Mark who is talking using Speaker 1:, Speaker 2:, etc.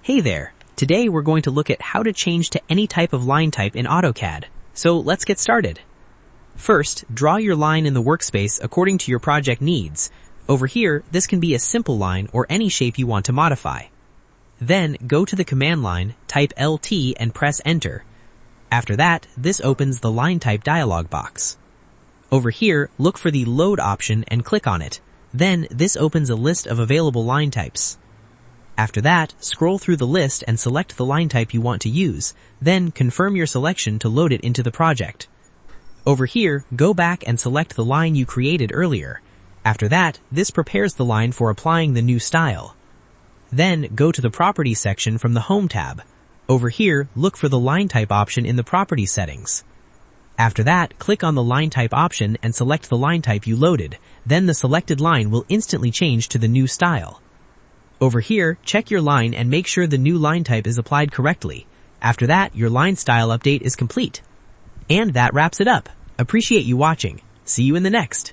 Speaker 1: Hey there! Today we're going to look at how to change to any type of line type in AutoCAD. So let's get started. First, draw your line in the workspace according to your project needs. Over here, this can be a simple line or any shape you want to modify. Then, go to the command line, type LT and press Enter. After that, this opens the Line Type dialog box. Over here, look for the Load option and click on it. Then, this opens a list of available line types. After that, scroll through the list and select the line type you want to use. Then, confirm your selection to load it into the project. Over here, go back and select the line you created earlier. After that, this prepares the line for applying the new style. Then, go to the Properties section from the Home tab. Over here, look for the Line Type option in the Properties settings. After that, click on the Line Type option and select the line type you loaded. Then the selected line will instantly change to the new style. Over here, check your line and make sure the new line type is applied correctly. After that, your line style update is complete. And that wraps it up. Appreciate you watching. See you in the next.